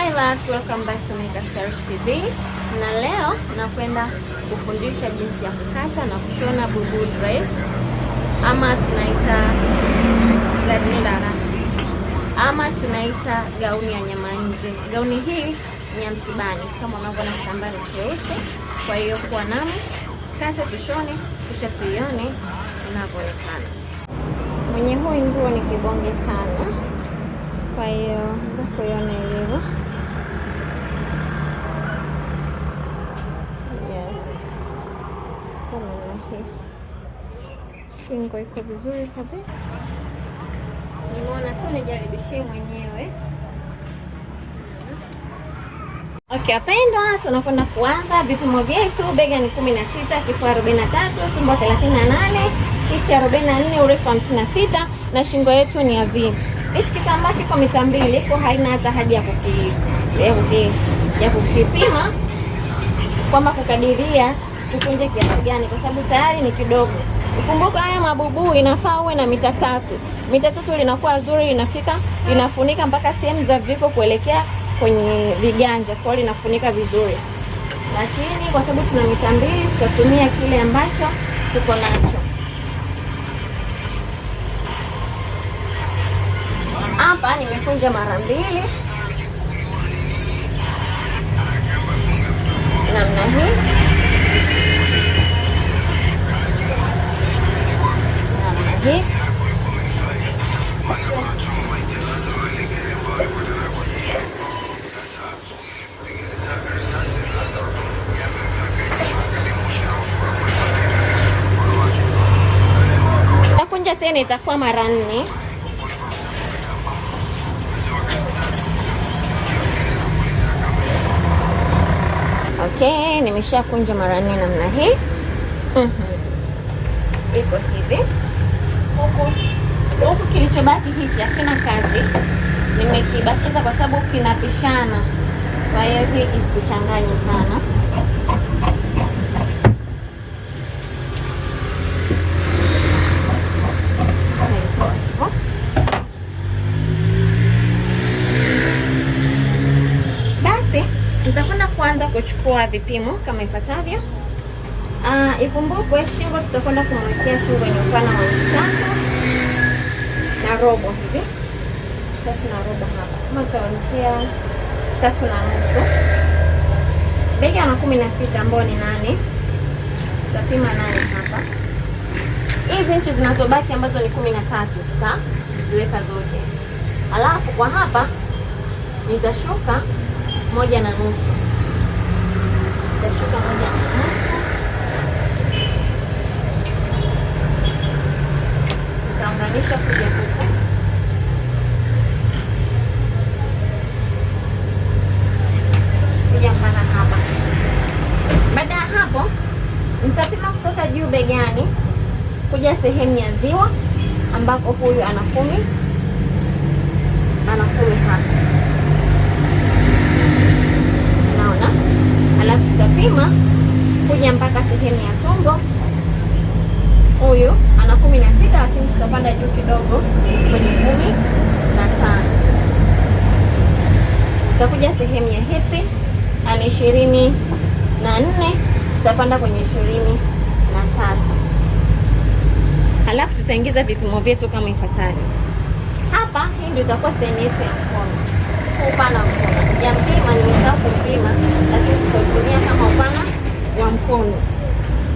Hi lads, welcome back to Mega Stars TV. Na leo nakwenda kufundisha jinsi ya kukata na kushona bubu dress ama tunaita gauni ya nyama nje. Gauni hii ni ya msibani kama unavyoona, kitambaa ni cheusi. Kwa hiyo kwa nami kata tushone kisha tuione inavyoonekana. Mwenye huu nguo ni kibonge sana, kwa hiyo ndio kuiona ilivyo. Shingo iko vizuri kabisa. Nimeona tu nijaribishie mwenyewe. Okay, wapendwa, tunakwenda kuanza vipimo vyetu. Bega ni 16, kifua 43, tumbo 38, kiti 44, urefu 56 na shingo yetu ni ya V. Hichi kitambaa kiko mita 2, kwa haina hata haja ya kukipima kwamba kukadiria tukunje kiasi gani, kwa sababu tayari ni kidogo. Ukumbuka haya mabubu inafaa uwe na mita 3. Mita 3 linakuwa zuri, linafunika mpaka sehemu za viko kuelekea kwenye viganja, kwa hiyo linafunika vizuri. Lakini kwa sababu tuna mita 2, tutatumia kile ambacho tuko nacho. Hapa nimekunja mara 2 namna hii. Takunja tena, itakuwa mara 4. Okay, nimeshakunja mara 4 namna hii. Iko hivi. Huku kilichobaki hichi hakina kazi, nimekibakiza kwa sababu kinapishana, kwa hiyo hii isikuchanganye sana. Basi nitakwenda kuanza kuchukua vipimo kama ifuatavyo. Ikumbukwe shingo tutakwenda kumwekea shingo yenye upana wa 3.5 hivi. 3.5 hapa. Kama tutawanekea 3.5. Bega na 16 ambao ni 8. Tutapima 8 hapa. Hizi inchi zinazobaki ambazo ni 13 tutaziweka zote. Alafu kwa hapa nitashuka 1.5. Nitashuka 1.5. Nitaunganisha kuja huku. Kuja mpaka hapa. Baada ya hapo nitapima kutoka juu begani kuja sehemu ya ziwa ambako huyu ana 10 hapa. Unaona? Alafu tutapima kuja mpaka sehemu ya tumbo. Huyu ana 16, lakini tutapanda juu kidogo kwenye 15. Tutakuja sehemu ya hips, ana 24, tutapanda kwenye 23. Halafu tutaingiza vipimo vyetu kama ifuatavyo. Hapa hii ndio itakuwa sehemu yetu ya mkono. Upana wa mkono. Ya mpima nimesahau kupima, lakini tutatumia kama upana wa mkono.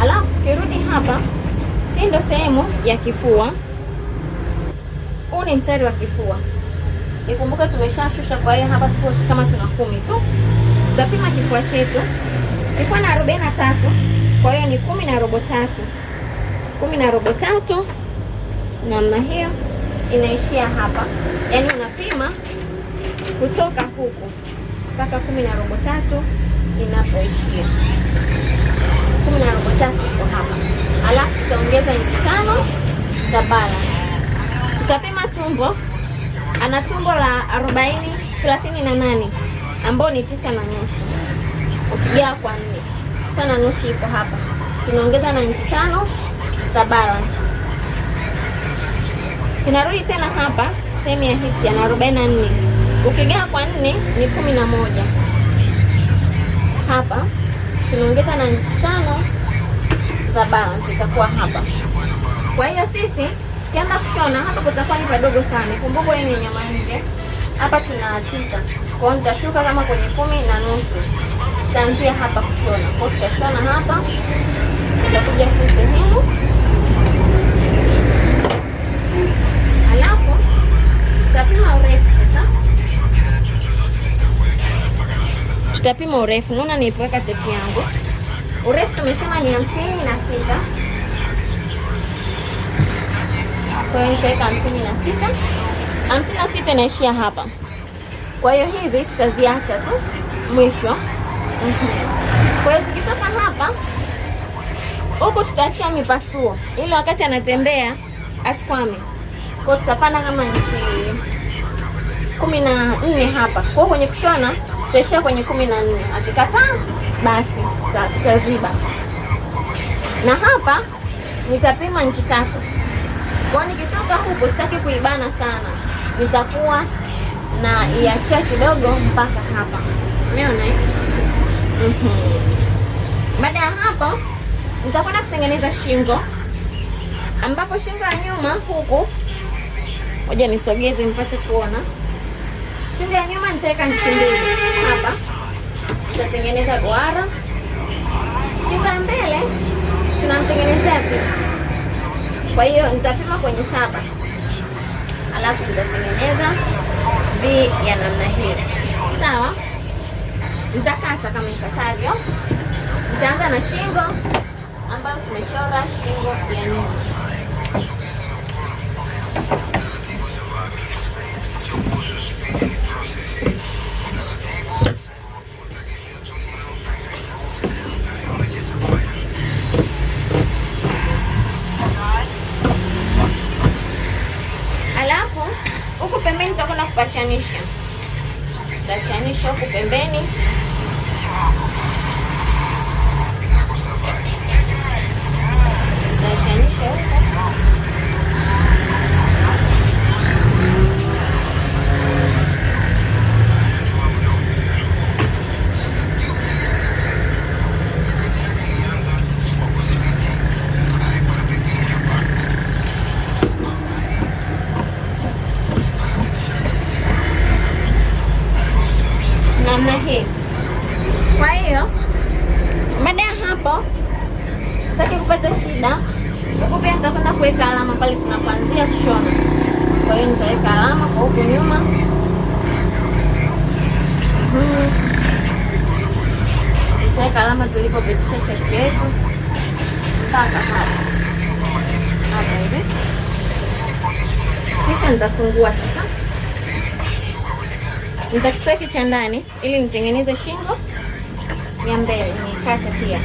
Halafu tukirudi hapa, hii ndio sehemu ya kifua. Huu ni mstari wa kifua. Nikumbuka tumeshashusha, kwa hiyo hapa tuko kama tuna 10 tu. Tutapima kifua chetu. Kifua na 43, kwa hiyo ni 10.3. 10.3 namna hiyo inaishia hapa. Yaani unapima kutoka huku mpaka 10.3 inapoishia. 10.3 kwa hapa. Alafu tutaongeza inchi 5 za balance. Tutapima tumbo. Ana tumbo la 38 ambao ni 9.5. Ukigawa kwa 4, 9.5 iko hapa. Tunaongeza na inchi 5 za balance. Tunarudi tena hapa sehemu ya hips ana 44. Ukigawa kwa 4 ni 11. Hapa tunaongeza na 5 za balance itakuwa hapa. Kwa hiyo sisi kianza kushona hapa kutakuwa ni padogo sana. Kumbuka hii ni nyama nje. Hapa tuna 9. Kwa hiyo nitashuka kama kwenye 10.5. Tutaanzia hapa kushona. Kwa hiyo tutashona hapa. Tutakuja hii sehemu. Alafu tutapima urefu sasa. Tutapima urefu. Naona nilipoweka tepi yangu. Urefu tumesema ni 56. Kwa hiyo nitaweka 56. 56 inaishia hapa. Kwa hiyo hizi tutaziacha tu mwisho. Kwa hiyo tukitoka hapa huko tutaachia mipasuo ili wakati anatembea asikwame. Kwa hiyo tutapanda kama inchi 14 hapa. Kwa hiyo kwenye kushona tutaishia kwenye 14. Akikataa basi tutaziba. Na hapa nitapima inchi 3. Kwa nikitoka huko sitaki kuibana sana. Nitakuwa na iachia kidogo mpaka hapa. Umeona eh? Baada ya hapo nitakwenda kutengeneza shingo, ambapo shingo ya nyuma huku, ngoja nisogeze mpate kuona. Shingo ya nyuma nitaweka inchi 2 hapa. Nitatengeneza duara. Shingo ya mbele tunamtengenezea pia. Kwa hiyo nitapima kwenye 7. Alafu nitatengeneza V ya namna hii. Sawa? Nitakata kama ifuatavyo. Nitaanza na shingo ambayo tumechora shingo ya nyuma. Alafu huku pembeni tutakwenda kupachanisha. Tutachanisha huku pembeni. Tutachanisha huku. Namna hii. Kwa hiyo baada ya hapo sitaki kupata shida. Huku pia nitakwenda kuweka alama pale tunapoanzia kushona. Kwa hiyo nitaweka alama kwa huku nyuma. Nitaweka alama tulipopitisha shati yetu mpaka hapa. Hapa hivi. Kisha nitafungua sasa. Nitakitoa hiki cha ndani ili nitengeneze shingo ya mbele. Nikate pia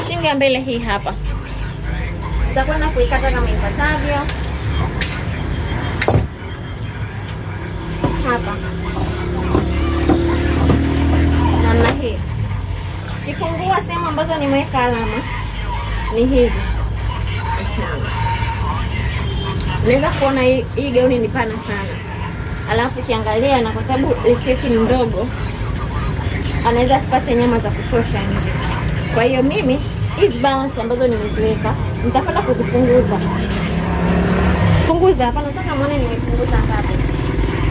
shingo ya mbele hii hapa. Nitakwenda kuikata kama ifuatavyo. Hapa namna hii. Kifungua sehemu ambazo nimeweka alama ni hivi. Unaweza kuona hii gauni ni pana sana. Alafu ukiangalia, na kwa sababu sketi ni ndogo, anaweza asipate nyama za kutosha nje. Kwa hiyo mimi hizi balance ambazo nimeziweka nitakwenda kuzipunguza. Punguza hapa, nataka muone nimepunguza ngapi.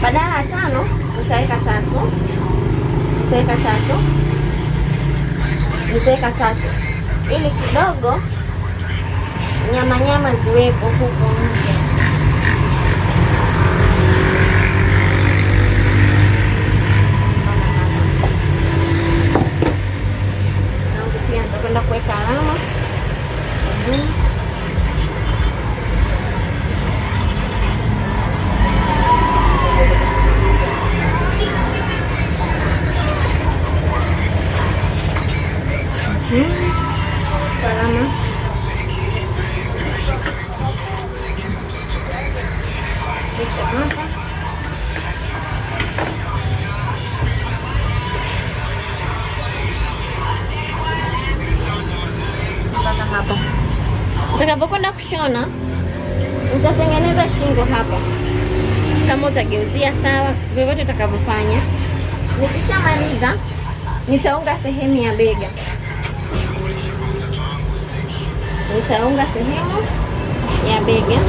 Badala ya 5 nitaweka 3. Nitaweka 3. Nitaweka 3. Ili kidogo nyama ziwepo huko nje. Nitakwenda kuweka alama. Alama. Utakapokwenda kushona Nitatengeneza shingo hapa, kama utageuzia sawa, vyovyote utakavyofanya. Nikishamaliza nitaunga sehemu ya bega, nitaunga sehemu ya bega.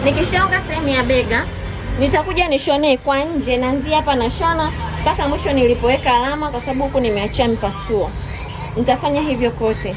Nikishaunga sehemu ya bega, nitakuja nishonee kwa nje. Naanzia hapa nashona mpaka mwisho nilipoweka alama, kwa sababu huku nimeachia mpasuo. Nitafanya hivyo kote.